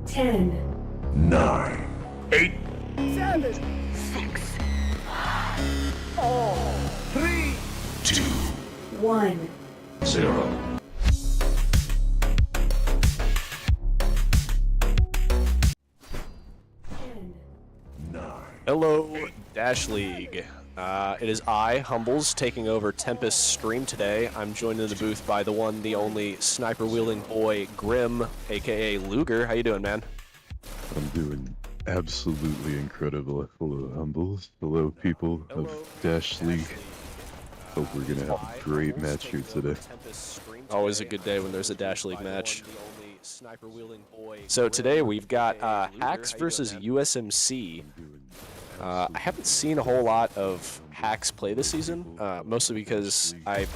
10, 9, 8, 7, 6, 3, 2, 1. 0. Hello, Dash League. It is I, Humbles, taking over Tempest's stream today. I'm joined in the booth by the one, the only sniper-wielding boy, Grim, aka Luger. How you doing, man? I'm doing absolutely incredible. Hello, Humbles. Hello, people of Dash League. Hope we're gonna have a great match here today. Always a good day when there's a Dash League match. So today we've got HAXX versus USMC. I haven't seen a whole lot of HAXX play this season, mostly because I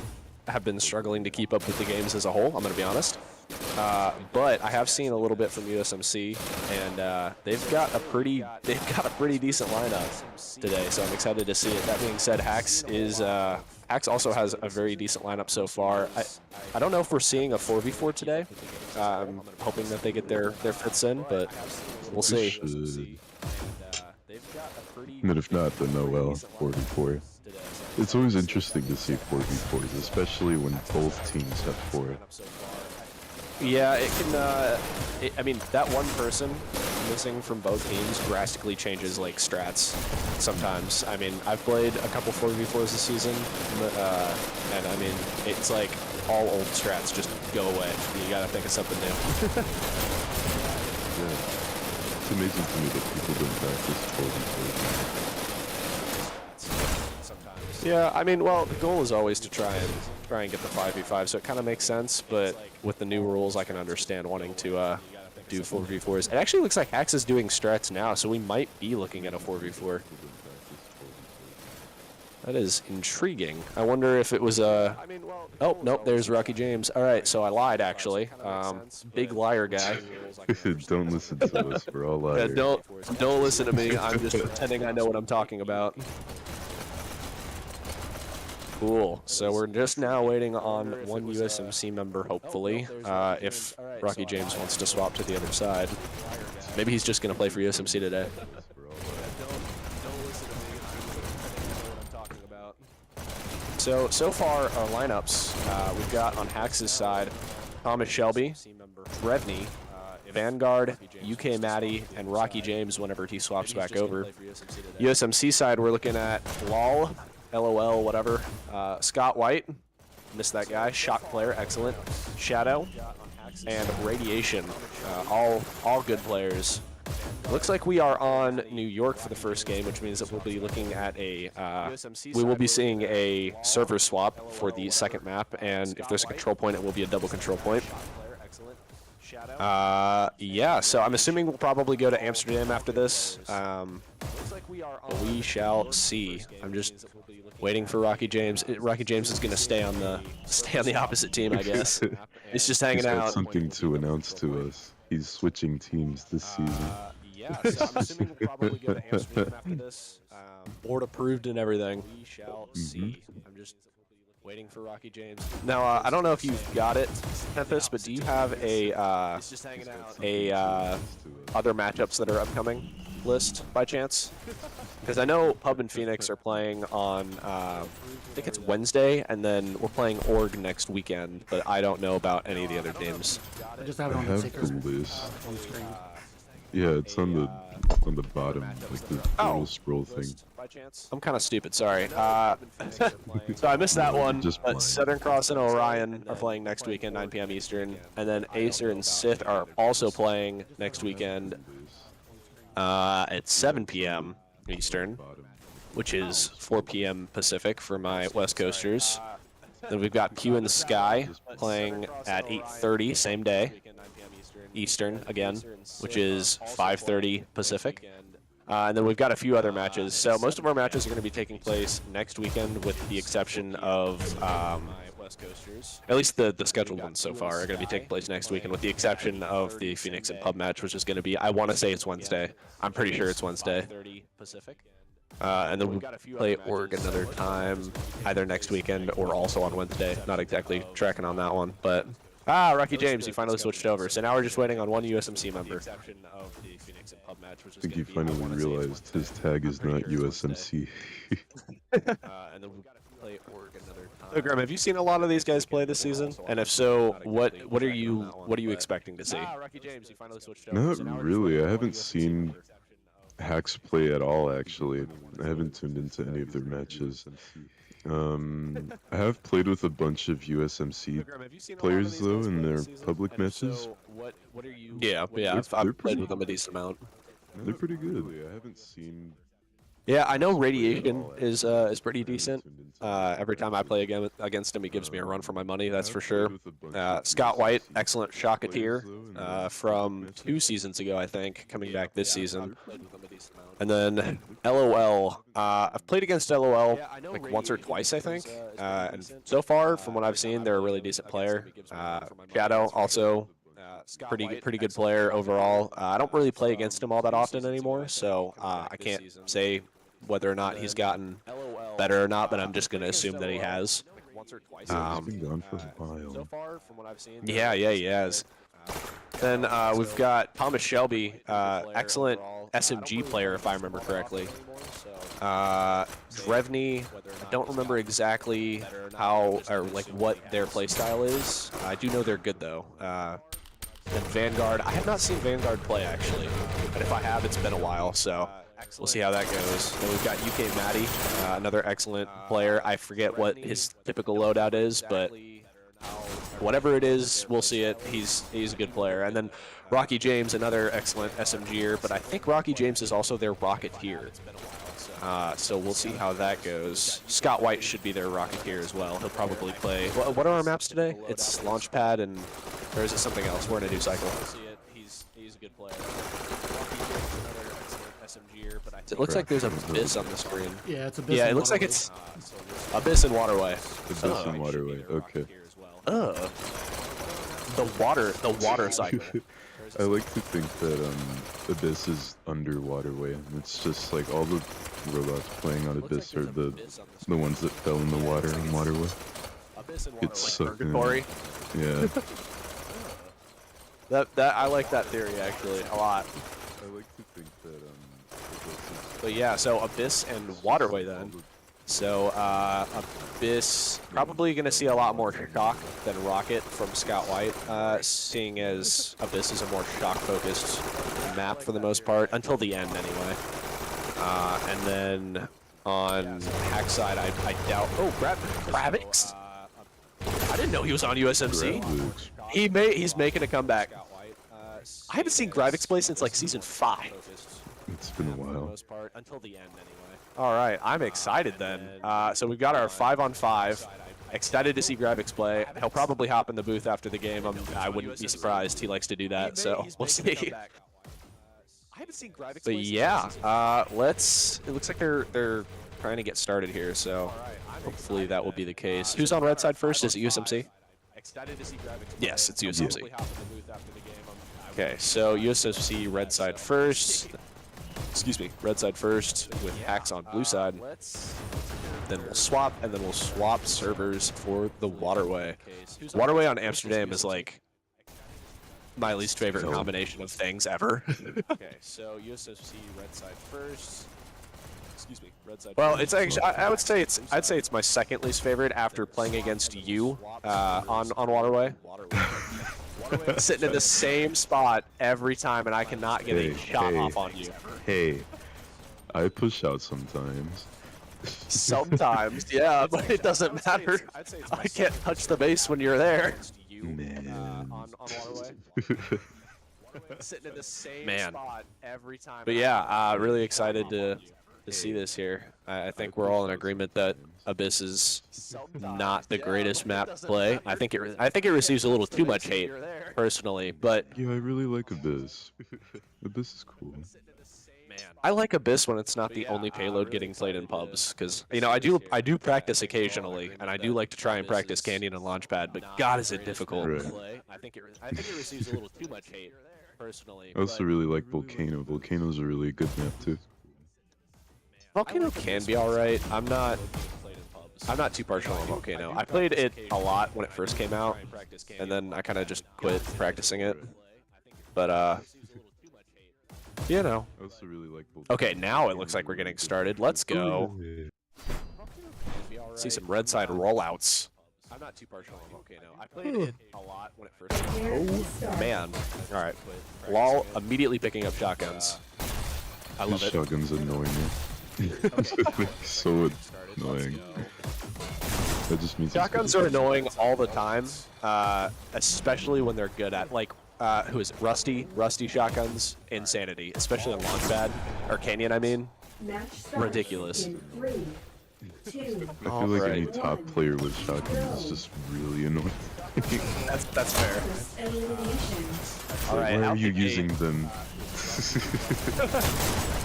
have been struggling to keep up with the games as a whole, I'm going to be honest. But I have seen a little bit from USMC, and they've got a pretty decent lineup today, so I'm excited to see it. That being said, HAXX also has a very decent lineup so far. I don't know if we're seeing a 4v4 today. I'm hoping that they get their fits in, but we'll see. But if not, then oh well, 4v4. It's always interesting to see 4v4s, especially when both teams have 4. Yeah, it can, I mean, that one person missing from both teams drastically changes, like, strats sometimes. I mean, I've played a couple 4v4s this season, and I mean, it's like all old strats just go away. You gotta think of something new. Yeah. It's amazing to me that people don't practice 4v4s. Yeah, I mean, well, the goal is always to try and get the 5v5, so it kind of makes sense, but with the new rules, I can understand wanting to do 4v4s. It actually looks like HAXX is doing strats now, so we might be looking at a 4v4. That is intriguing. I wonder if it was a... Oh, nope, there's Rocky James. All right, so I lied, actually. Big liar guy. Don't listen to us, we're all liars. Yeah, don't listen to me. I'm just pretending I know what I'm talking about. Cool. So we're just now waiting on one USMC member, hopefully, if Rocky James wants to swap to the other side. Maybe he's just going to play for USMC today. So far, our lineups, we've got on HAXX's side, Thomas Shelby, Brevney, Vanguard, UK Matty, and Rocky James whenever he swaps back over. USMC side, we're looking at LOL, LOL, whatever. Scott White, missed that guy. Shock player, excellent. Shadow, and Radiation, all good players. Looks like we are on New York for the first game, which means that we'll be looking at a, we will be seeing a server swap for the second map, and if there's a control point, it will be a double control point. Yeah, so I'm assuming we'll probably go to Amsterdam after this. We shall see. I'm just waiting for Rocky James. Rocky James is going to stay on the opposite team, I guess. He's just hanging out. He's got something to announce to us. He's switching teams this season. Yeah, so I'm assuming we'll probably go to Amsterdam after this. Board approved and everything. We shall see. I'm just waiting for Rocky James. Now, I don't know if you've got it, Tempest, but do you have a other matchups that are upcoming list by chance? Because I know Pub and Phoenix are playing on, I think it's Wednesday, and then we're playing Org next weekend, but I don't know about any of the other teams. I just have it on I the have ticker the list. on the screen. Yeah, it's on the bottom, like the little scroll thing. I'm kind of stupid, sorry. So I missed that one. But Southern Cross and Orion are playing next weekend, 9 p.m. Eastern, and then Acer and Sith are also playing next weekend at 7 p.m. Eastern, which is 4 p.m. Pacific for my West Coasters. Then we've got Q and Sky playing at 8:30, same day, Eastern again, which is 5:30 Pacific. And then we've got a few other matches. So most of our matches are going to be taking place next weekend, with the exception of, at least the scheduled ones so far are going to be taking place next weekend, with the exception of the Phoenix and Pub match, which is going to be, I want to say it's Wednesday. I'm pretty sure it's Wednesday. And then we'll play Org another time, either next weekend or also on Wednesday. Not exactly tracking on that one, but Ah, Rocky James, you finally switched over. So now we're just waiting on one USMC member. I think he finally realized his tag is not USMC. And then we've got to play Oregon another time. So, Graham, have you seen a lot of these guys play this season? And if so, what are you expecting to see? Ah, Rocky James, you finally switched over. Not really. I haven't seen HAXX play at all, actually. I haven't tuned into any of their matches. I have played with a bunch of USMC players, though, in their public matches. Yeah, I've played with them a decent amount. They're pretty good. I haven't seen... Yeah, I know Radiation is pretty decent. Every time I play against him, he gives me a run for my money, that's for sure. Scott White, excellent Shocketeer from 2 seasons ago, I think, coming back this season. And then LOL. I've played against LOL like once or twice, I think. And so far, from what I've seen, they're a really decent player. Shadow also pretty good player overall. I don't really play against him all that often anymore, so I can't say whether or not he's gotten better or not, but I'm just going to assume that he has. He's been gone for a while. Yeah, he has. Then we've got Thomas Shelby, excellent SMG player, if I remember correctly. Drevny, I don't remember exactly how or like what their playstyle is. I do know they're good though. And Vanguard, I have not seen Vanguard play actually, but if I have, it's been a while, so we'll see how that goes. Then we've got UK Matty, another excellent player. I forget what his typical loadout is, but whatever it is, we'll see it. He's a good player. And then Rocky James, another excellent SMGer, but I think Rocky James is also their Rocketeer. So we'll see how that goes. Scott White should be their Rocketeer as well. He'll probably play... What are our maps today? It's Launchpad and... Or is it something else? We're in a new cycle. He's a good player. It looks like there's Abyss on the screen. Yeah, it's Abyss. Yeah, it looks like it's Abyss and Waterway. Abyss and Waterway, okay. The water cycle. I like to think that Abyss is under Waterway, and it's just like all the robots playing on Abyss are the ones that fell in the water on Waterway. It's sucked in. Yeah. That I like that theory actually a lot. I like to think that But yeah, so Abyss and Waterway then. So Abyss probably going to see a lot more shock than Rocket from Scott White, seeing as Abyss is a more shock-focused map for the most part, until the end anyway. And then on HAXX side, I doubt... Oh, Gravix? I didn't know he was on USMC. He's making a comeback. I haven't seen Gravix play since like Season 5. it's been a while. Until the end anyway. All right, I'm excited then. So we've got our 5-on-5. Excited to see Gravix play. He'll probably hop in the booth after the game. I wouldn't be surprised. He likes to do that, so we'll see. But yeah, it looks like they're trying to get started here, so hopefully that will be the case. Who's on red side first? Is it USMC? Yes, it's USMC. Okay, so USMC red side first. Excuse me, red side first with HAXX on blue side. Then we'll swap, and then we'll swap servers for the Waterway. Waterway on Amsterdam is like my least favorite combination of things ever. Okay, so USMC red side first. Excuse me, red side. Well, it's actually I'd say it's my second least favorite after playing against you on Waterway. Sitting in the same spot every time, and I cannot get a shot off on you. Hey, I push out sometimes. Sometimes, yeah, but it doesn't matter. I can't touch the base when you're there. Man. Sitting in the same spot every time. But yeah, really excited to see this here. I think we're all in agreement that Abyss is not the greatest map to play. I think it receives a little too much hate, personally, but Yeah, I really like Abyss. Abyss is cool. I like Abyss when it's not the only payload getting played in pubs, because you know I do practice occasionally, and I do like to try and practice Canyon and Launchpad, but God, is it difficult. Right. I think it receives a little too much hate, personally. I also really like Volcano. Volcano's a really good map too. Volcano can be alright. I'm not I'm not too partial on Volcano. I played it a lot when it first came out, and then I kind of just quit practicing it. But, you know. I also really like both. Okay, now it looks like we're getting started. Let's go. See some red side rollouts. I'm not too partial on Volcano. I played it a lot when it first came out. Oh, man. All right. LOL immediately picking up shotguns. I love it. Shotguns annoy me. So annoying. That just means Shotguns are annoying all the time, especially when they're good at, like, who is it? Rusty shotguns, insanity, especially on Launchpad, or Canyon, I mean. Ridiculous. I feel like any top player with shotguns is just really annoying. That's fair. All right, why are you using them?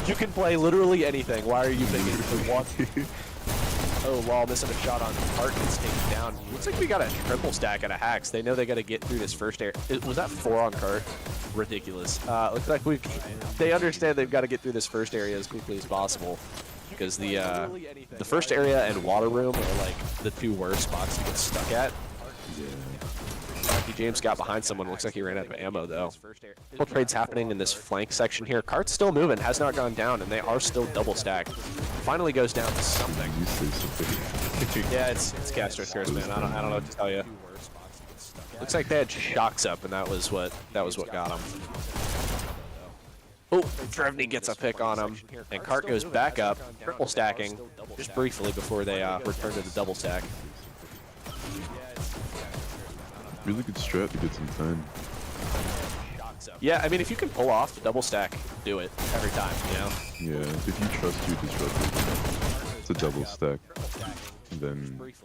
You can play literally anything. Why are you picking what? Oh, lol, missing a shot on Cart gets taken down. Looks like we got a triple stack at a HAXX. They know they got to get through this first area. Was that 4 on Cart? Ridiculous. Looks like they understand they've got to get through this first area as quickly as possible. Because the first area and water room are like the 2 worst spots to get stuck at. James got behind someone. Looks like he ran out of ammo though. Full trades happening in this flank section here. Cart's still moving, has not gone down, and they are still double stacked. Finally goes down to something. Yeah, it's Castro Curse, man. I don't know what to tell you. Looks like they had shocks up, and that was what got him. Oh, Trevney gets a pick on him, and Cart goes back up, triple stacking, just briefly before they return to the double stack. Really good strat to get some time. Yeah, I mean, if you can pull off the double stack, do it every time, you know? Yeah, if you trust your disruptor, it's a double stack. Then it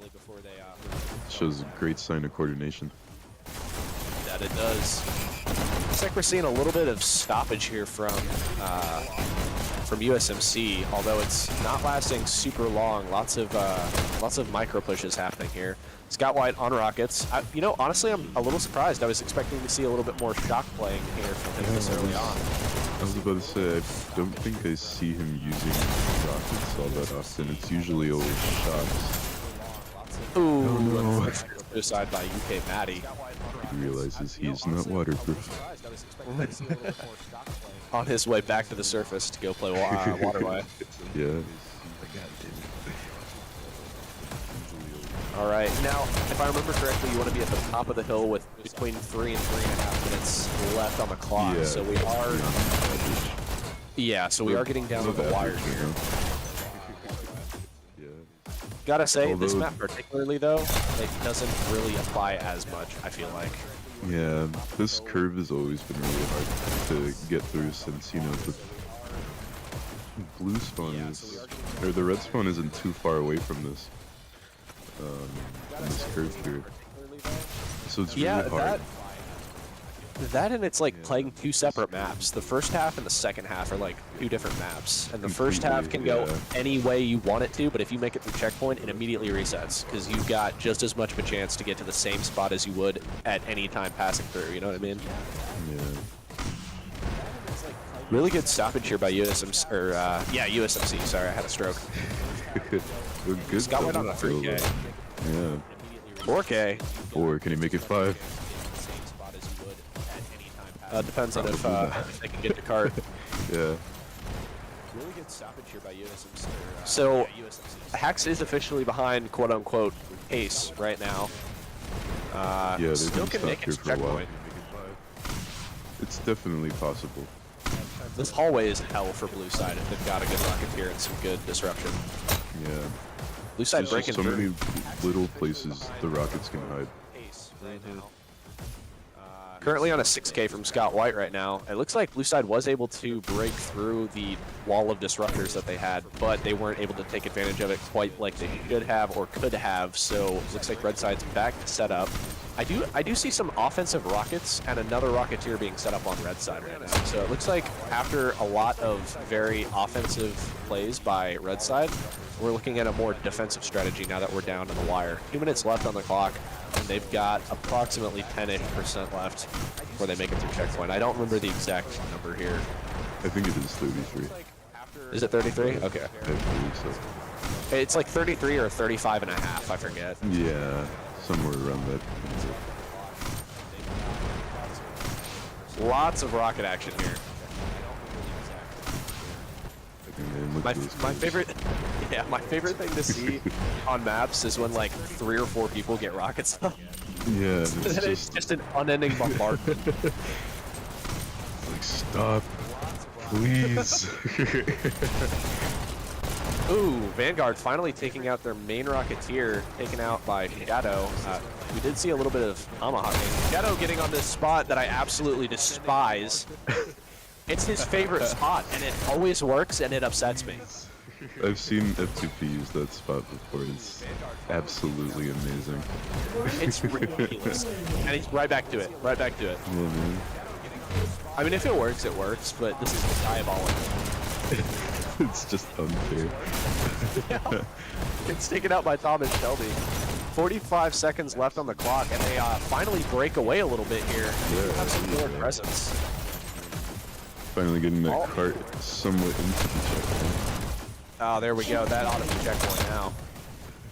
shows a great sign of coordination. That it does. Looks like we're seeing a little bit of stoppage here from USMC, although it's not lasting super long. Lots of micro pushes happening here. Scott White on rockets. You know, honestly, I'm a little surprised. I was expecting to see a little bit more shock playing here from him this early on. I was about to say, I don't think I see him using rockets all that often. It's usually always shots. Ooh, Oh, no. Suicide by UK Maddie. He realizes he's not waterproof. On his way back to the surface to go play Waterway. Yeah. All right, now, if I remember correctly, you want to be at the top of the hill with between 3 and 3.5 minutes left on the clock. Yeah. So we are, yeah. So we are getting down to the wire here. Yeah. Gotta say, this map particularly though, it doesn't really apply as much. I feel like. Yeah, this curve has always been really hard to get through since, you know, the blue spawn is, or the red spawn isn't too far away from this. This curve here, so it's really hard. That and it's like playing 2 separate maps. The first half and the second half are like 2 different maps, and the first half can go any way you want it to, but if you make it through checkpoint, it immediately resets because you've got just as much of a chance to get to the same spot as you would at any time passing through. You know what I mean? Yeah. Really good stoppage here by USMC, or USMC. Sorry, I had a stroke. Good. Scott White on a 3K. Yeah. 4K. 4. Can he make it 5? Depends on if they can get the cart. Yeah. Really good stoppage here by USMC. So, HAXX is officially behind quote-unquote Ace right now. Yeah, they've still been can make stopped it here for a while. checkpoint. It's definitely possible. This hallway is hell for blue side if they've got a good rocketeer and some good disruption. Yeah. Blue side There's breaking just so through. many little places the rockets can hide. Currently on a 6K from Scott White right now. It looks like blue side was able to break through the wall of disruptors that they had, but they weren't able to take advantage of it quite like they should have or could have, so it looks like red side's back to set up. I do see some offensive rockets and another rocketeer being set up on red side right now. So it looks like after a lot of very offensive plays by red side, we're looking at a more defensive strategy now that we're down to the wire. 2 minutes left on the clock, and they've got approximately 10% left before they make it through checkpoint. I don't remember the exact number here. I think it is 33. Is it 33? Okay. I believe so. It's like 33 or 35 and a half, I forget. Yeah, somewhere around that. Lots of rocket action here. Man, My favorite, yeah, my favorite thing to see on maps is when like 3 or 4 people get rockets up. Yeah, It's just an unending bombardment. like, stop, please. Ooh, Vanguard finally taking out their main Rocketeer, taken out by Shadow. We did see a little bit of tomahawking. Shadow getting on this spot that I absolutely despise. It's his favorite spot, and it always works, and it upsets me. I've seen F2P use that spot before. It's absolutely amazing. It's ridiculous. And he's right back to it. Right back to it. Yeah, man. I mean, if it works, but this is diabolical. It's just unfair. Yeah. It's taken out by Thomas Shelby. 45 seconds left on the clock, and they finally break away a little bit here. Yeah, Have some more presence. Finally getting that cart somewhat into the checkpoint. Oh, there we go. That ought to be checkpoint now.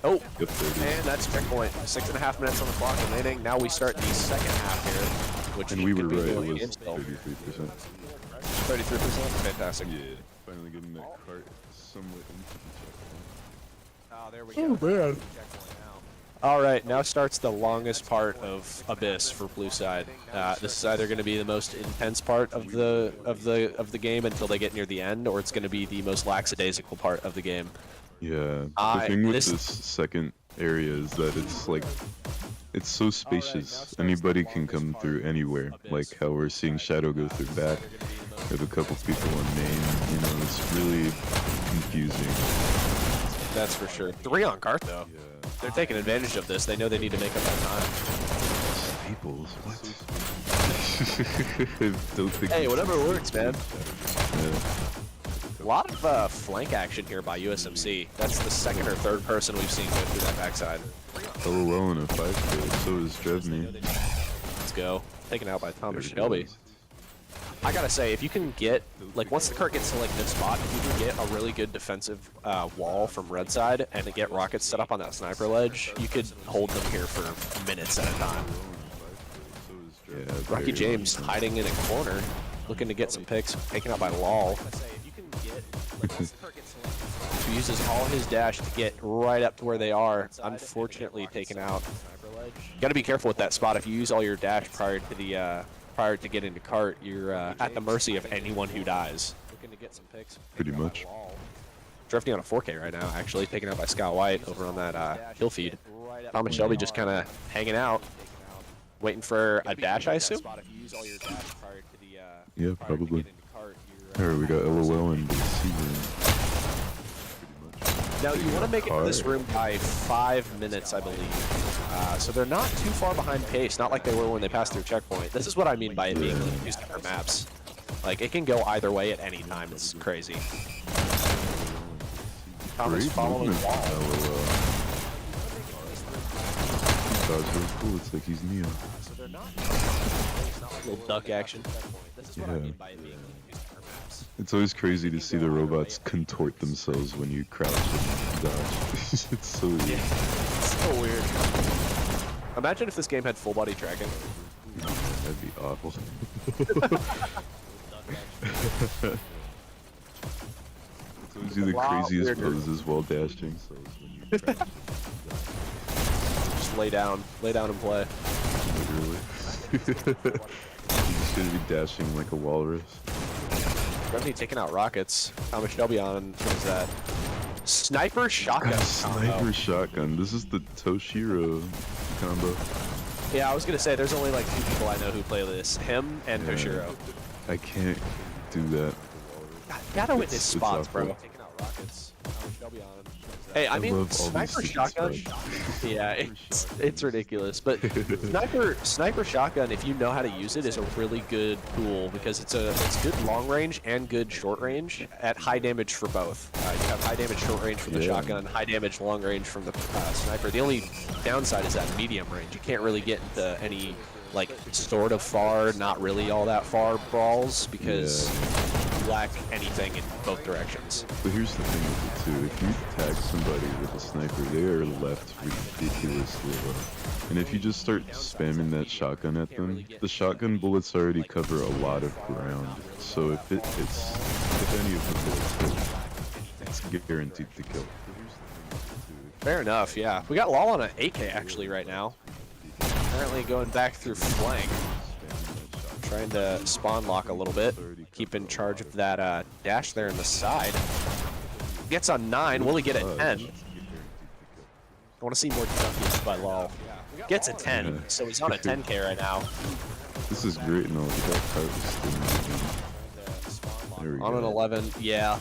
Oh, Yep, there it is. and that's checkpoint. 6.5 minutes on the clock remaining. Now we start the second half here, which And we were could be right, it going was into 33%. 33%. Fantastic. Yeah, finally getting that cart somewhat into the checkpoint. Oh, there we go. Oh, man. All right, now starts the longest part of Abyss for Blue Side. This is either going to be the most intense part of the game until they get near the end, or it's going to be the most lackadaisical part of the game. Yeah, the thing with this second area is that it's so spacious. Anybody can come through anywhere, like how we're seeing Shadow go through back. We have a couple people on main, you know, it's really confusing. That's for sure. 3 on cart, though. Yeah. They're taking advantage of this. They know they need to make up that time. Staples? What? Don't think Hey, whatever works, man. Yeah. A lot of flank action here by USMC. That's the second or third person we've seen go through that backside. LOL in a 5K, so is Drevney. Let's go. Taken out by Thomas There it Shelby. goes. I gotta say, if you can get, like, once the cart gets to, like, this spot, if you can get a really good defensive wall from red side and to get rockets set up on that sniper ledge, you could hold them here for minutes at a time. Yeah, Rocky very James long. hiding in a corner, looking to get some picks, taken out by Lol. He uses all his dash to get right up to where they are. Unfortunately taken out. You gotta be careful with that spot. If you use all your dash prior to the prior to getting to cart, you're at the mercy of anyone who dies. Looking to get some picks. Pretty much. Drifting on a 4K right now, actually, taken out by Scott White over on that kill feed. Thomas Shelby just kind of hanging out, waiting for a dash, I assume? Yeah, probably. Here we got LOL in the C room. Now, you want to make it to this room by 5 minutes, I believe. So they're not too far behind pace, not like they were when they passed through checkpoint. This is what I mean by it being like 2 separate maps. Like, it can go either way at any time. This is crazy. Thomas following movement wall. from LOL. Dodge really cool, it's like he's Neo. Little duck action. Yeah. It's always crazy to see the robots contort themselves when you crouch and dodge. It's so weird. Yeah, it's so weird. Imagine if this game had full body tracking. That'd be awful. It's always do the craziest poses while dashing. Just lay down and play. Literally. You're just gonna be dashing like a walrus. Drevney taking out rockets. Thomas Shelby on, what is that? Sniper shotgun Sniper combo. shotgun. This is the Toshiro combo. Yeah, I was gonna say there's only like 2 people I know who play this. Him and Toshiro. I can't do that. God, you gotta witness It's spots, awful. bro. Taking out rockets. Thomas Shelby on. Hey, I I mean, love all these sniper secret shotgun. spots. Yeah, it's ridiculous. But sniper shotgun, if you know how to use it, is a really good tool because it's good long range and good short range at high damage for both. You have high damage short range from the shotgun, high damage long range from the sniper. The only downside is that medium range. You can't really get into any like sort of far, not really all that far brawls because lack anything in both directions. But here's the thing with it too, if you tag somebody with a sniper, they are left ridiculously low. And if you just start spamming that shotgun at them, the shotgun bullets already cover a lot of ground. So if any of the bullets hit, it's guaranteed to kill. Fair enough, yeah. We got Lol on an 8K actually right now. Apparently going back through flank. Trying to spawn lock a little bit. Keep in charge of that dash there in the side. Gets on 9. Will he get a 10? I want to see more junkies by Lol. Gets a 10, so he's on a 10K right now. This is great and all, but that cart was still on an 11, yeah.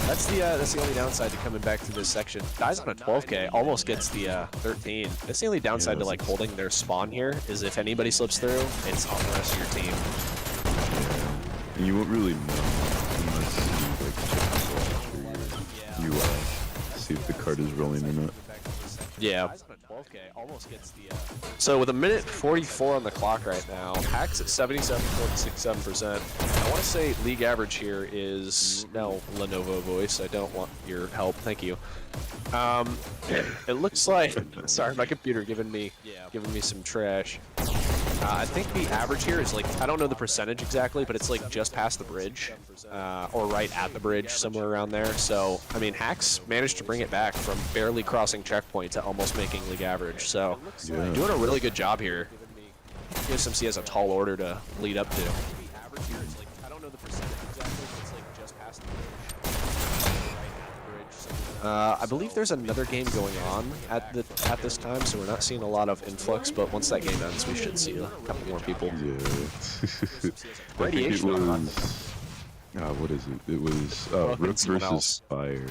That's the only downside to coming back through this section. Guys on a 12K almost gets the 13. That's the only downside to like holding their spawn here is if anybody slips through, it's on the rest of your team. Yeah. And you won't really know unless you like check the UI, see if the card is rolling or not. Yeah. So with 1:44 on the clock right now, HAXX at 77.67%. I want to say league average here is no Lenovo voice. I don't want your help. Thank you. It looks like sorry, my computer giving me some trash. I think the average here is like, I don't know the percentage exactly, but it's like just past the bridge, or right at the bridge, somewhere around there. So, I mean, HAXX managed to bring it back from barely crossing checkpoint to almost making league average. So, doing a really good job here. USMC has a tall order to lead up to. I believe there's another game going on at this time, so we're not seeing a lot of influx. But once that game ends, we should see a couple more people. Yeah. Radiation. What is it? It was Rook versus Fire.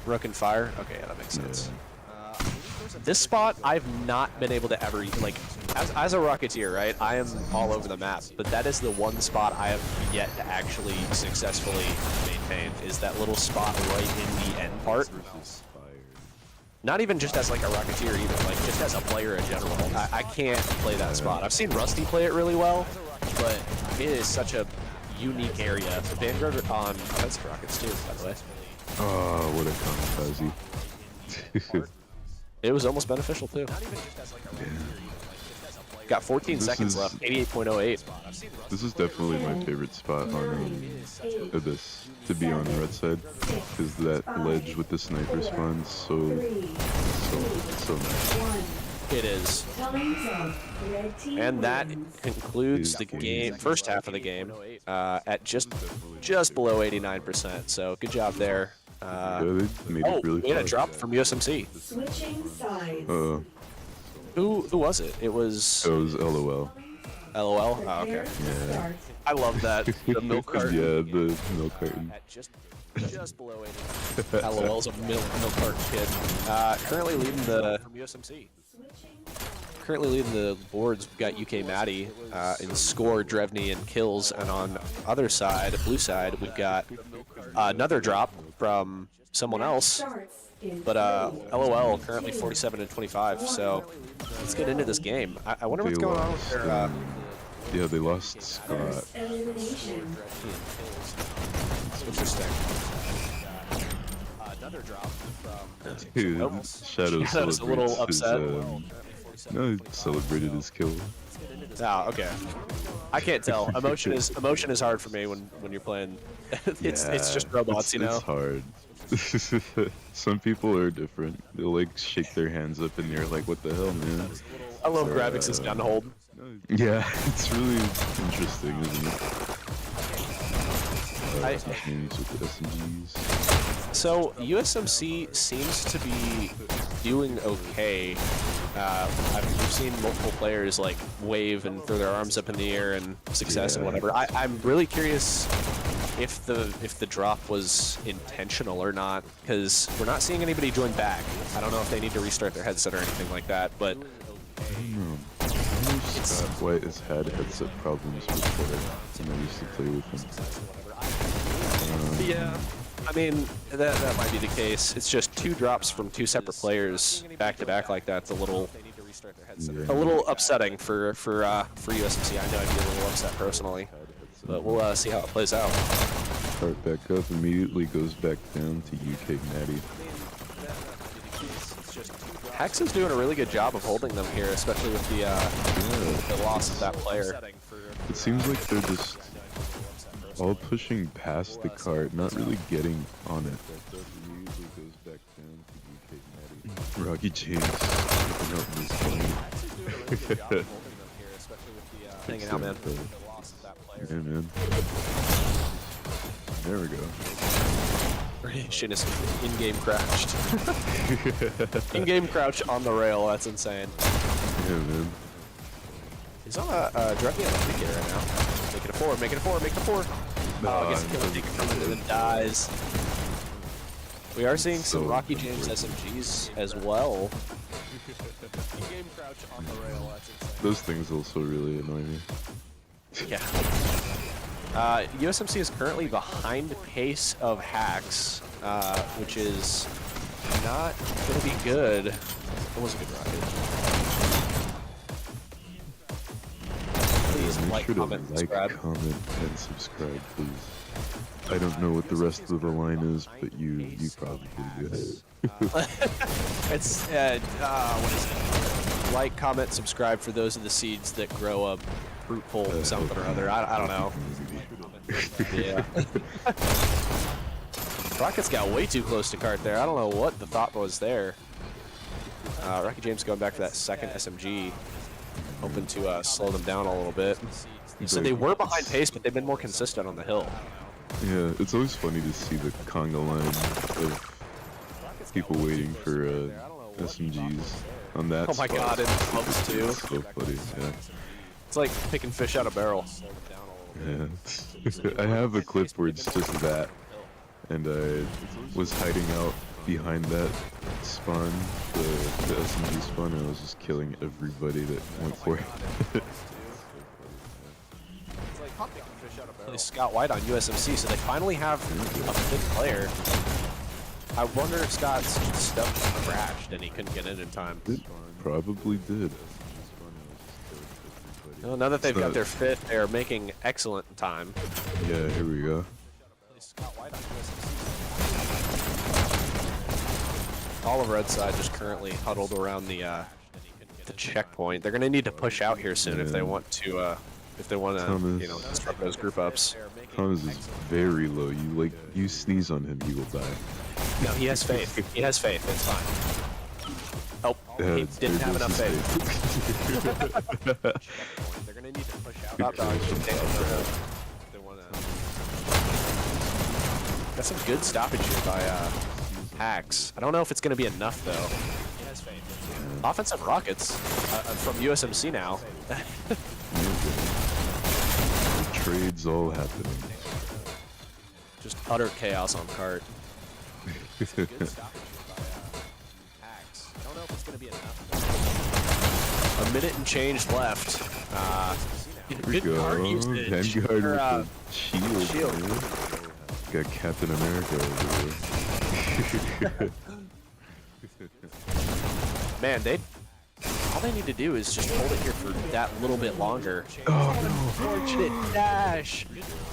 Rook and Fire. Okay, yeah, that makes sense. This spot I've not been able to ever like as a Rocketeer, right? I am all over the map, but that is the one spot I have yet to actually successfully maintain. Is that little spot right in the end part? Not even just as like a Rocketeer either, like just as a player in general. I can't play that spot. I've seen Rusty play it really well, but it is such a unique area. Vanguard on offensive rockets too, by the way. Oh, what a kamikaze. It was almost beneficial too. Yeah. Got 14 seconds left, 88.08. This is definitely my favorite spot on Abyss, to be on the red side, because that ledge with the sniper spawns so nice. It is. And that concludes the game, first half of the game, at just below 89%. So good job there. Yeah, they made it really we had a fast. drop from USMC. Switching sides. Who was it? It was LOL. LOL? Oh, okay. Yeah. I love that. The milk carton. Yeah, the milk carton. At just below 80. LOL's a milk carton kid. Currently leading the from USMC. Currently leading the boards. We've got UK Maddie in score, Drevny, and kills, and on the other side, blue side, we've got another drop from someone else. But LOL currently 47 and 25. So let's get into this game. I wonder what's going on with their. Yeah, they lost Scott. Interesting. Another drop from. Dude, Shadow's a little upset. No, he celebrated his kill. Oh, okay. I can't tell. Emotion is hard for me when you're playing. It's just robots, you know. It's hard. Some people are different. They'll like shake their hands up in the air like, what the hell, man? I love graphics' gun hold. Yeah, it's really interesting, isn't it? With the SMGs. So USMC seems to be doing okay. We've seen multiple players like wave and throw their arms up in the air and success and whatever. I'm really curious if the drop was intentional or not, because we're not seeing anybody join back. I don't know if they need to restart their headset or anything like that, but White has had headset problems before, and I used to play with him. Yeah, I mean that might be the case. It's just two drops from two separate players back to back like that. It's a little upsetting for USMC. I know I'd be a little upset personally, but we'll see how it plays out. cart back up, immediately goes back down to UK Natty. HAXX is doing a really good job of holding them here, especially with the loss of that player. It seems like they're just all pushing past the cart, not really getting on it. Rocky James picking up this game. Hanging out, man. Yeah, man. There we go. Shit is in-game crouched. In-game crouch on the rail, that's insane. Yeah, man. He's on directly on the free right now. Make it a 4, make it a 4, make it a 4. Oh, gets a kill from it and then dies. We are seeing some Rocky James SMGs as well. In-game crouch on the rail, that's insane. Those things also really annoy me. Yeah. USMC is currently behind pace of HAXX, which is not going to be good. It was a good rocket. Please like, comment, subscribe. Comment, and subscribe, please. I don't know what the rest of the line is, but you probably do. It's, what is it? Like, comment, subscribe for those of the seeds that grow up fruitful something or other. I don't know. Yeah. Rockets got way too close to cart there. I don't know what the thought was there. Rocky James going back for that second SMG, hoping to slow them down a little bit. So they were behind pace, but they've been more consistent on the hill. Yeah, it's always funny to see the conga line of people waiting for SMGs on that Oh my god, it clubs too. It's so funny, yeah. It's like picking fish out of a barrel. Yeah. I have a clip where it's just that, and I was hiding out behind that spawn, the SMG spawn, and I was just killing everybody that went for it. Scott White on USMC, so they finally have a fifth player. I wonder if Scott's stuff just crashed and he couldn't get in time. It probably did. Well, now that they've got their fifth, they're making excellent time. Yeah, here we go. All of Red Side just currently huddled around the checkpoint. They're going to need to push out here soon if they want to you know, disrupt those group ups. Thomas is very low. You sneeze on him, he will die. No, he has faith. He has faith. It's fine. Oh, he didn't have enough faith. They're gonna need to push out. Top dog should take over. They wanna. Got some good stoppage here by HAXX. I don't know if it's gonna be enough though. He has faith. Offensive rockets from USMC now. Trades all happening. Just utter chaos on cart. A minute and change left. Here we go. Vanguard with the shield. Got Captain America over here. Man, all they need to do is just hold it here for that little bit longer. Oh no! Unfortunate dash.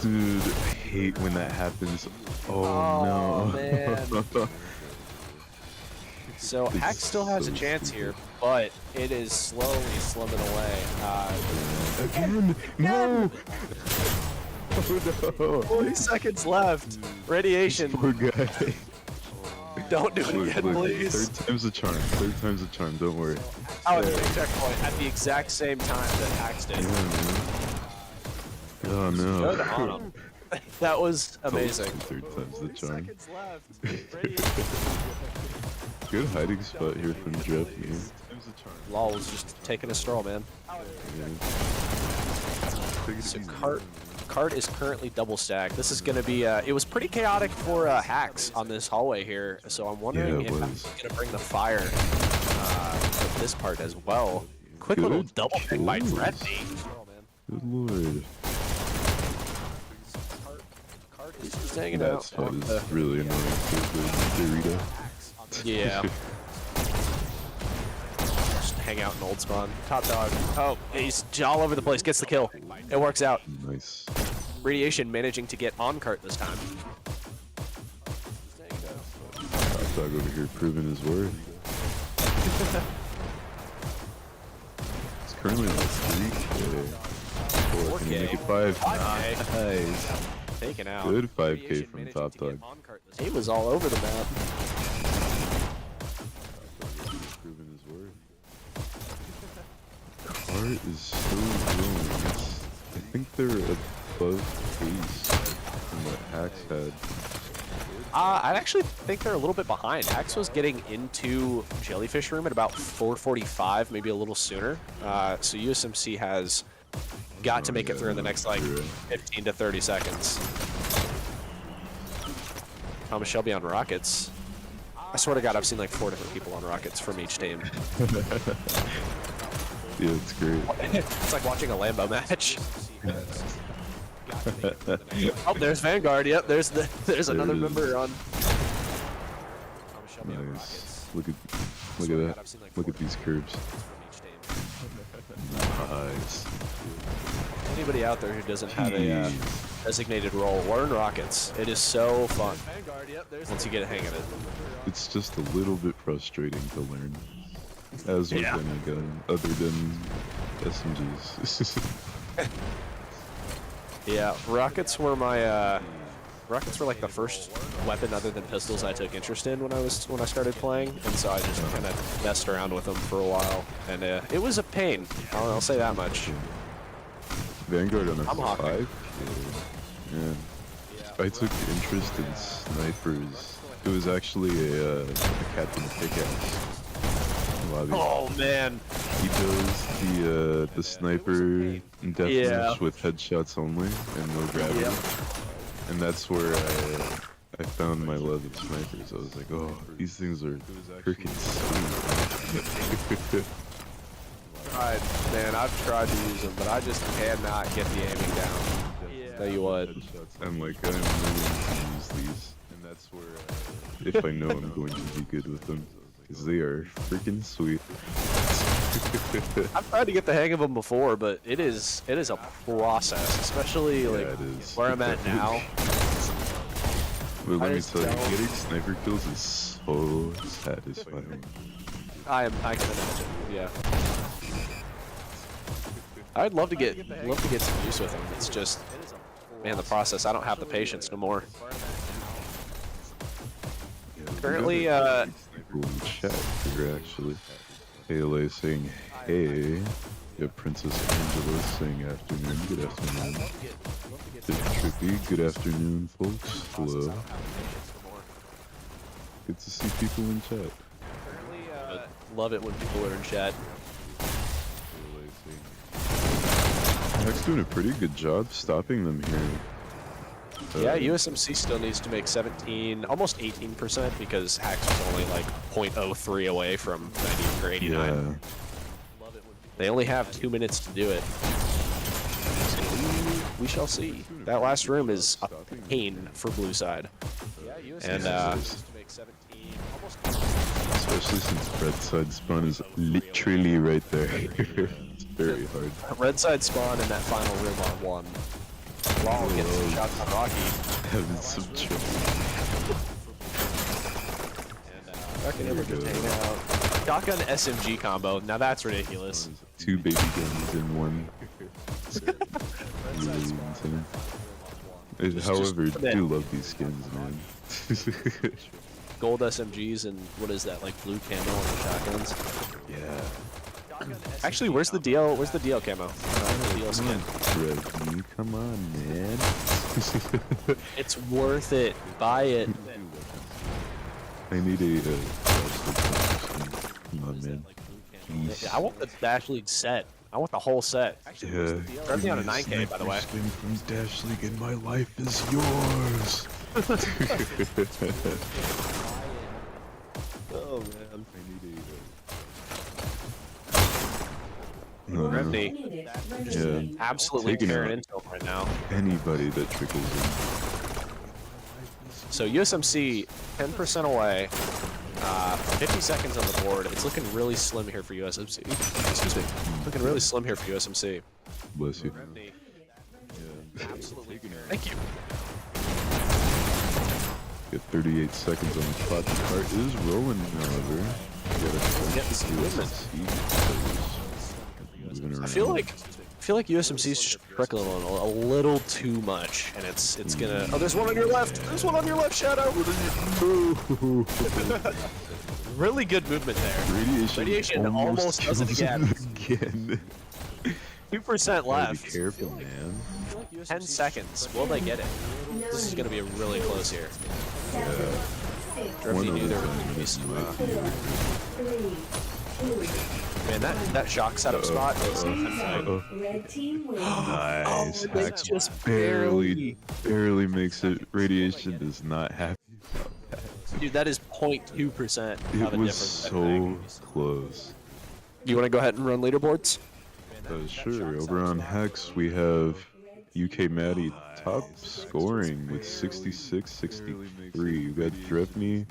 Dude, I hate when that happens. Oh no! Man. So HAXX still has a chance here, but it is slowly slimming away. Again! No! Oh no! 40 seconds left. Radiation. Poor guy. Don't do it again, please. Third time's a charm. Third time's a charm. Don't worry. Oh, it's a checkpoint at the exact same time that HAXX did. Yeah, man. Oh no. Good on him. That was amazing. Third time's the charm. Good hiding spot here from Jeffy. Lol was just taking a stroll, man. Yeah. So cart is currently double stacked. This is going to be, it was pretty chaotic for HAXX on this hallway here, so I'm wondering if I'm going to bring the fire for this part as well. Quick little double pick by Dreadney. Good lord. Cart is just hanging That out. spot is really annoying for Dorito. Yeah. Just hang out in old spawn. Top dog. Oh, he's all over the place. Gets the kill. It works out. Nice. Radiation managing to get on cart this time. Hot dog over here proving his worth. It's currently like 3K. 4K. Can you make it 5? 5K. Nice. Taken out. Good 5K from Top Dog. He was all over the map. Proving his worth. Cart is still growing. I think they're above pace from what HAXX had. I actually think they're a little bit behind. HAXX was getting into Jellyfish Room at about 4:45, maybe a little sooner. So USMC has got to make it through in the next like 15 to 30 seconds. Thomas Shelby on Rockets. I swear to God, I've seen like 4 different people on Rockets from each team. Yeah, it's great. It's like watching a Lambo match. Oh, there's Vanguard. Yep, there's another member on. Nice. Look at that. Look at these curves. Nice. Anybody out there who doesn't have a designated role, learn Rockets. It is so fun once you get a hang of it. It's just a little bit frustrating to learn, as with any gun other than SMGs. Yeah, rockets were my rockets were like the first weapon other than pistols I took interest in when I started playing, and so I just kind of messed around with them for a while, and it was a pain. I'll say that much. Vanguard on a I'm 5? Yeah. I took interest in snipers. It was actually a Captain Pickaxe lobby. Oh man! He does the sniper deathmatch with headshots only and no gravity. And that's where I found my love of snipers. I was like, oh, these things are freaking sweet. Man, I've tried to use them, but I just cannot get the aiming down. Tell you what. I'm like, I'm willing to use these. And that's where, if I know I'm going to be good with them. Because they are freaking sweet. I've tried to get the hang of them before, but it is a process, especially like where I'm at now. But let me tell you, getting sniper kills is so satisfying. I can imagine. Yeah. I'd love to get some use with them. It's just, man, the process. I don't have the patience no more. Currently, people in chat here actually. ALA saying, hey. Yeah, Princess Angela saying afternoon. Good afternoon. Trippy, good afternoon, folks. Hello. Good to see people in chat. Love it when people are in chat. HAXX doing a pretty good job stopping them here. Yeah, USMC still needs to make 17, almost 18% because HAXX was only like 0.03 away from 90 or 89. Yeah. They only have 2 minutes to do it. So we shall see. That last room is a pain for blue side. And especially since red side spawn is literally right there. It's very hard. Red side spawn in that final room on 1. While getting some shots on Rocky. Having some trouble. Shotgun SMG combo. Now that's ridiculous. 2 baby guns in 1. Really insane. However, I do love these skins, man. Gold SMGs and what is that, like blue camo on the shotguns? Yeah. Actually, where's the DL? Where's the DL camo? The DL skin. Redmi, come on, man. It's worth it. Buy it. I need a come on, man. Yeah, I want the Dash League set. I want the whole set. Yeah. Start me on a 9K, by the way. Skin from Dash League and my life is yours. Oh man. Remney. Yeah. Absolutely Taking tearing out into him right now. anybody that trickles in. So USMC 10% away. 50 seconds on the board. It's looking really slim here for USMC. Excuse me. Looking really slim here for USMC. Bless you. Absolutely. Thank you. Get 38 seconds on the clock. The car is rolling, however. Getting some movement. Moving I around. feel like USMC is just trickling a little too much, and it's gonna. Oh, there's one on your left. There's one on your left, Shadow. Really good movement there. Radiation almost does it again. 2% left. Be careful, man. 10 seconds. Will they get it? This is gonna be really close here. Drifty knew there was gonna be some. Man, that shock setup spot is Red team wins. Nice. Oh, HAXX just barely makes it. Radiation does not have. Dude, that is 0.2% of a It was difference. so close. You want to go ahead and run leaderboards? Sure. Over on HAXX, we have UK Maddie top scoring with 66-63. We got Drefney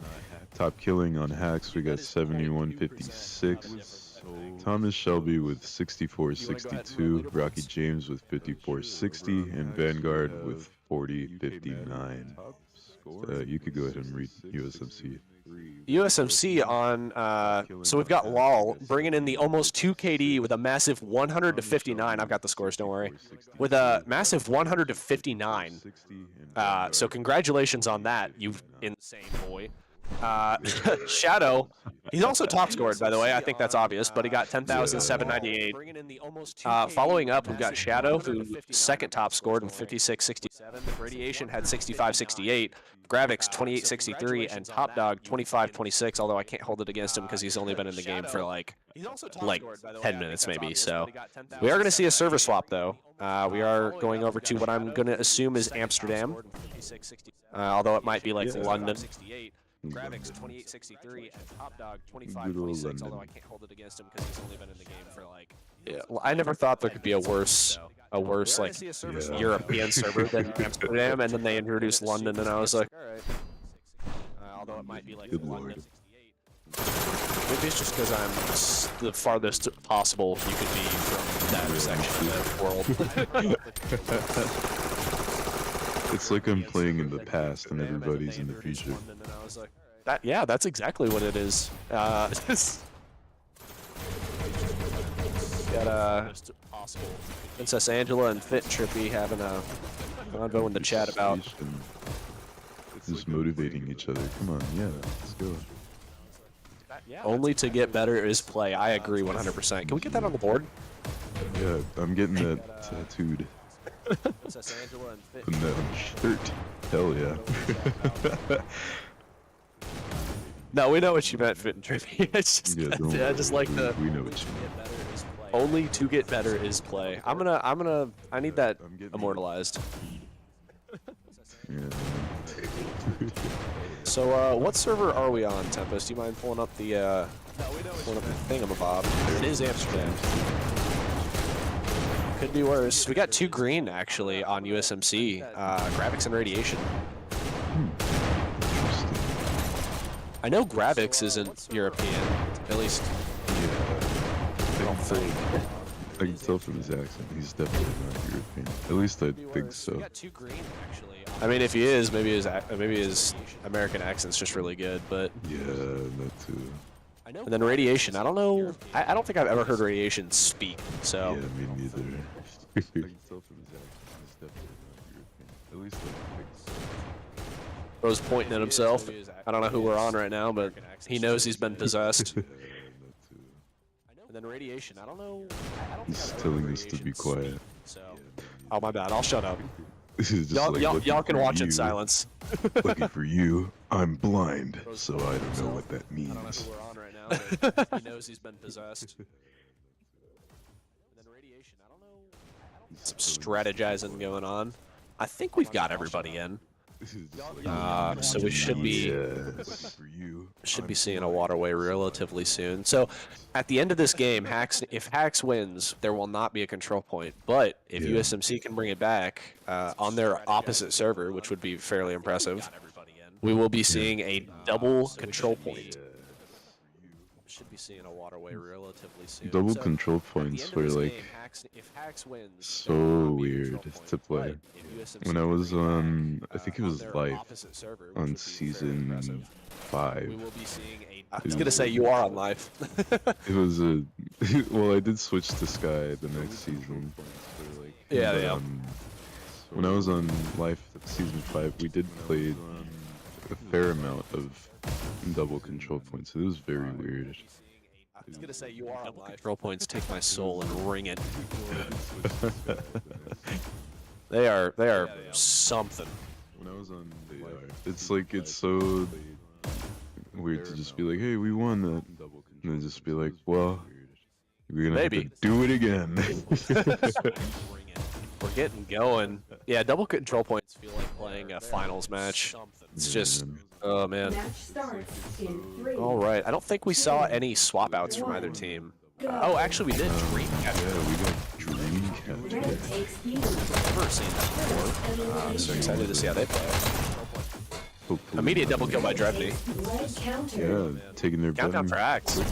top killing on HAXX. We got 71-56. Thomas Shelby with 64-62. Rocky James with 54-60. And Vanguard with 40-59. You could go ahead and read USMC. USMC on, so we've got LOL bringing in the almost 2 KD with a massive 100-59. I've got the scores, don't worry. With a massive 100-59. So congratulations on that, you insane boy. Shadow, he's also top scored, by the way. I think that's obvious, but he got 10,798. Following up, we've got Shadow, who second top scored with 56-67. Radiation had 65-68. Gravix 28-63, and Top Dog 25-26. Although I can't hold it against him because he's only been in the game for like 10 minutes maybe. So we are going to see a server swap though. We are going over to what I'm going to assume is Amsterdam, although it might be like London. Gravix 28-63 and Top Dog 25-26. Although I can't hold it against him because he's only been in the game for like. Yeah, well, I never thought there could be a worse like European server than Amsterdam, and then they introduced London, and I was like, alright. Although it might be like London. Maybe it's just because I'm the farthest possible you could be from that section of the world. It's like I'm playing in the past and everybody's in the future. Yeah, that's exactly what it is. Got Princess Angela and Fit Trippy having a convo in the chat about just motivating each other. Come on, yeah, let's go. Only to get better is play. I agree 100%. Can we get that on the board? Yeah, I'm getting that tattooed. Putting that on a shirt. Hell yeah. No, we know what you meant, Fit and Trippy. It's just, Yeah, I just like the. We know what you mean. Only to get better is play. I need that immortalized. Yeah. So, what server are we on, Tempest? Do you mind pulling up the thingamabob? It is Amsterdam. Could be worse. We got 2 green, actually, on USMC. Gravix and Radiation. I know Gravix isn't European, at least. I can tell from his accent, he's definitely not European. At least I think so. I mean, if he is, maybe his American accent's just really good, but... Yeah, that too. And then Radiation, I don't know... I don't think I've ever heard Radiation speak, so... Yeah, me neither. I can tell from his accent, he's definitely not European. At least I think so. Bro's pointing at himself. I don't know who we're on right now, but he knows he's been possessed. And then Radiation, I don't know... He's telling us to be quiet. So. Oh, my bad, I'll shut up. This is just Y'all can watch in silence. Lucky for you, I'm blind, so I don't know what that means. I don't know who we're on right now, but he knows he's been possessed. And then Radiation, I don't know... Some strategizing going on. I think we've got everybody in. So we should be seeing a waterway relatively soon. So at the end of this game, if HAXX wins, there will not be a control point. But if USMC can bring it back on their opposite server, which would be fairly impressive, we will be seeing a double control point. should be seeing a waterway relatively soon. Double So, control at the points end of were this like game, if HAXX wins, so there will not be a weird control point, to play. but if USMC When I was bring it on, back, I think it on was their live opposite server, which on would be very season impressive, 5. we will be seeing a. I It was gonna was say you are on live. It was a well, I did switch to Sky the next season. Yeah, but, yeah. When I was on live season 5, we did play a fair amount of double control points. It was very weird. I was gonna say you are on live. Control points take my soul and ring it. They are something. When I was on, it's like it's so weird to just be like, "Hey, we won that," and then just be like, "Well, we're gonna have to do it again." We're getting going. Yeah, double control points feel like playing a finals match. It's just, oh man. Match starts in 3. All right, I don't think we saw any swap outs from either team. Oh, actually, we did. Dream catcher. Yeah, we got Dream Catcher. Red takes lead. Never seen that before. So excited to see how they play. Hopefully Immediate double kill by Drevny. Red counter. Yeah, taking their Countdown for button. HAXX.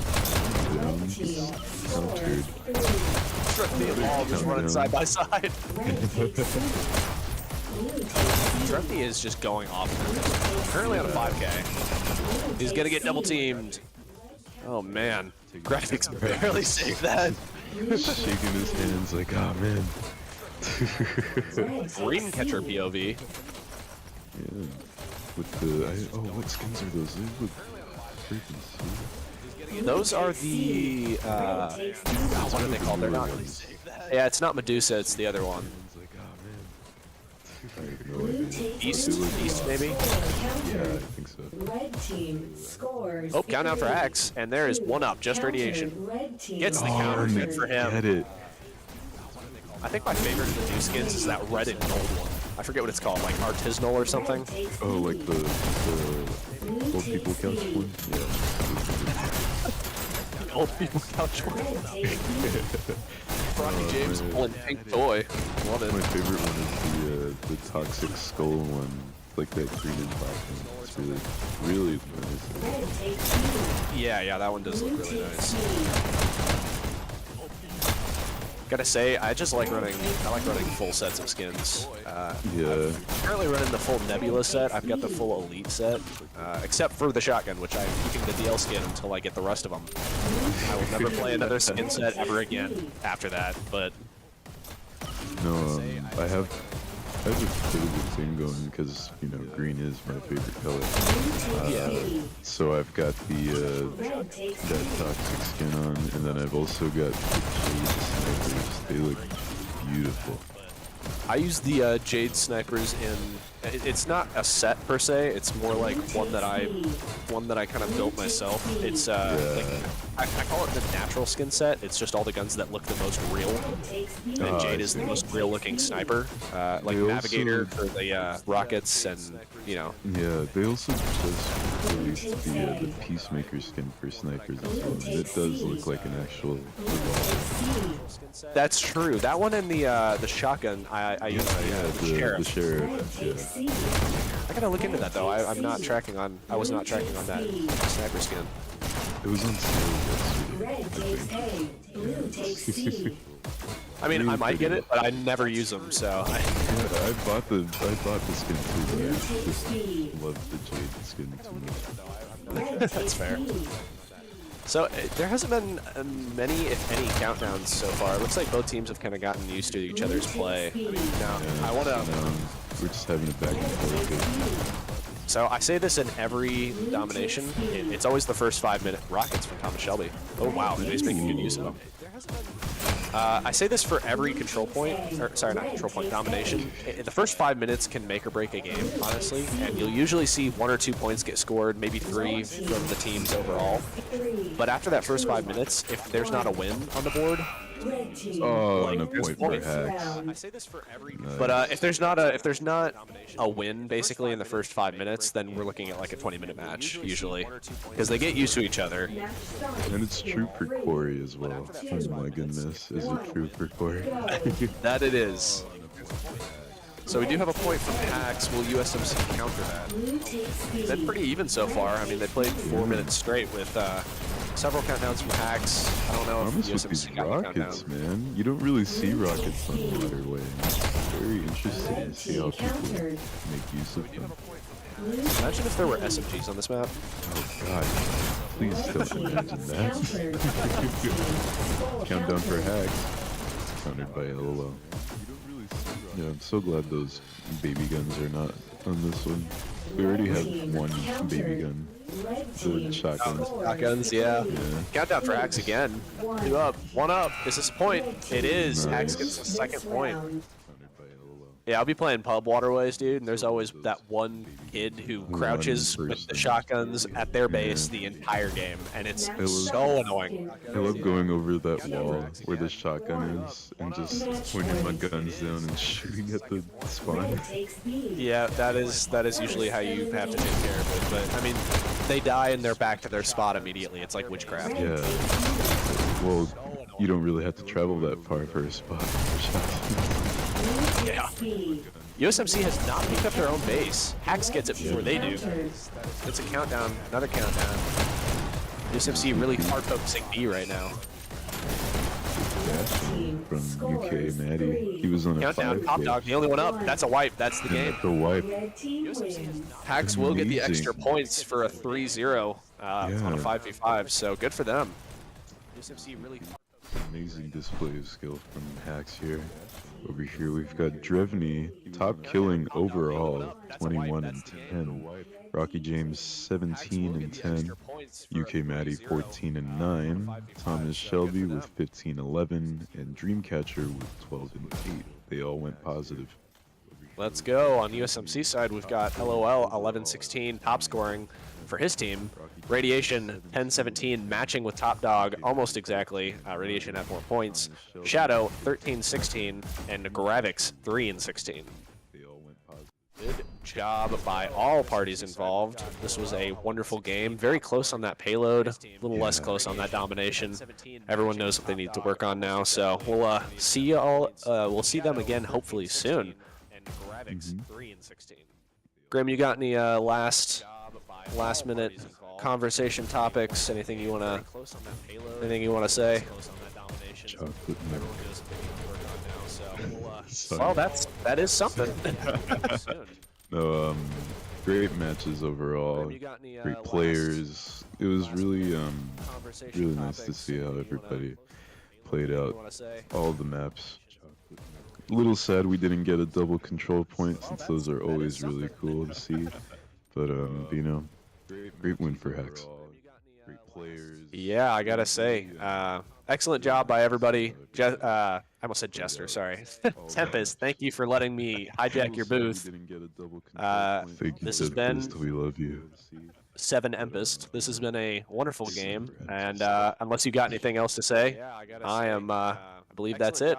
Red team Countered. scores 3. Drevny and Wall just running side by side. Red takes C. Blue takes C. Drevny is just going off. Currently on a 5K. He's gonna get double teamed. Oh man, graphics barely saved that. Shaking his hands like, oh man. Red takes Dream catcher C. POV. Yeah. With the, what skins are those? They look freaking sweet. Those are the, Red takes D. what are they called? They're not. Yeah, it's not Medusa, it's the other one. It's like, oh man. I have no Blue idea. takes East maybe? Yeah, counter. I think so. Red team scores. Oh, countdown for 3. HAXX, and there is one up, just radiation. Red team Gets the Oh, counter, and good for him. Get it. I think my favorite of the new skins is that red and gold one. I forget what it's called, like artisanal or something. Red takes Oh, like lead. the old people couch one? Yeah. Old people couch one. Red takes lead. Rocky James man. pulling pink toy. Love My it. favorite one is the TxHookem skull one, like that green and black one. It's really nice. Red takes lead. Yeah, that one does look really nice. Lead. Gotta say, I like running full sets of skins. Yeah. Currently running the full Nebula set. I've got the full Elite set, except for the shotgun, which I'm keeping the DL skin until I get the rest of them. I will never play another skin set ever again after that, but No, I have a bit of a thing going because, you know, green is my favorite color. So I've got the Red takes that lead. toxic skin on, and then I've also got the Jade snipers. They look beautiful. I use the Jade snipers in. It's not a set per se. It's more like one that I kind of built myself. It's like, I call it the natural skin set. It's just all the guns that look the most real. Takes lead. And Jade is the most real-looking sniper, like They Navigator also- for the rockets, and you know. Yeah, they also just released the Peacemaker skin for snipers as well, and it does look like an actual revolver. That's true. That one and the shotgun. I use the sheriff. The sheriff. Red takes Yeah. C. I gotta look into that though. I'm not tracking on. I was not tracking on that sniper skin. It was on sale yesterday. Red takes A. Blue takes C. I mean, I Really might get pretty. it, but I never use them. So Yeah, I bought the skin too, but I takes just B. love the Jade skin too much. Red That's takes fair. B. So there hasn't been many, if any, countdowns so far. It looks like both teams have kind of gotten used to each other's play. Now, I want to. We're just having a back and forth. So I say this in every domination. It's always the first 5-minute rockets from Thomas Shelby. Oh wow, he's making good use of them. I say this for every control point, or sorry, not control point, domination. The first 5 minutes can make or break a game, honestly, and you'll usually see 1 or 2 points get scored, maybe 3 from the teams overall. But after that first 5 minutes, if there's not a win on the board, Red team. Oh, and a there's point for points. HAXX. I say this for every. But if there's not a win basically in the first 5 minutes, then we're looking at like a 20-minute match usually, because they get used to each other. Match starts And it's true for in 3. Corey as well. Oh my goodness, is it true for Corey? That it is. So we do have a point from HAXX. Will USMC counter that? Blue takes B. Been pretty even so far. I mean, they played 4 minutes straight with several countdowns from HAXX. I don't know if Promise with these USMC got any rockets, countdown. man. You don't really see rockets on the waterway. Very interesting to see how people make use of them. Imagine if there were SMGs on this map. Oh god, please don't imagine that. Countdown for HAXX. Countered by LOL. Yeah, I'm so glad those baby guns are not on this one. We already have one baby gun. The shotguns. Shotguns, yeah. Countdown for HAXX again. 2 up, 1 up. Is this a point? It is. Nice. HAXX gets the second point. Yeah, I'll be playing pub waterways, dude, and there's always that one kid who crouches with the shotguns at their base the entire game, and it's so annoying. I love going over that wall where the shotgun is and just pointing my guns down and shooting at the spawn. Yeah, that is usually how you have to take care of it, but I mean, they die and they're back to their spot immediately. It's like witchcraft. Yeah. Well, you don't really have to travel that far for a spot for shotguns. Yeah. USMC has not picked up their own base. HAXX gets it before they do. It's a countdown, another countdown. USMC really hard focusing B right now. From UK, Maddie. He was on a Countdown, 5. Top Dog, the only one up. That's a wipe. That's the game. The wipe. HAXX will get the extra points for a 3-0 on a 5v5, so good for them. USMC really. Amazing display of skill from HAXX here. Over here we've got Drevny, top killing overall, 21 and 10. Rocky James 17 and 10. UK Maddie 14 and 9. Thomas Shelby with 15, 11, and Dreamcatcher with 12 and 8. They all went positive. Let's go. On USMC side, we've got LOL 11-16 top scoring for his team. Radiation 10-17 matching with Top Dog almost exactly. Radiation had more points. Shadow 13-16 and Gravix 3-16. Good job by all parties involved. This was a wonderful game. Very close on that payload. A little less close on that domination. Everyone knows what they need to work on now. So we'll see y'all. We'll see them again hopefully soon. Grim, you got any last minute conversation topics? Anything you wanna say? Chocolate milk. Well, that is something. No, great matches overall. Great players. It was really nice to see how everybody played out all the maps. A little sad we didn't get a double control point since those are always really cool to see. But you know, great win for HAXX. Great players. Yeah, I gotta say, excellent job by everybody. I almost said Jester, sorry. Tempest, thank you for letting me hijack your booth. This has been We love you. 7 Empest. This has been a wonderful game, and unless you got anything else to say, I believe that's it.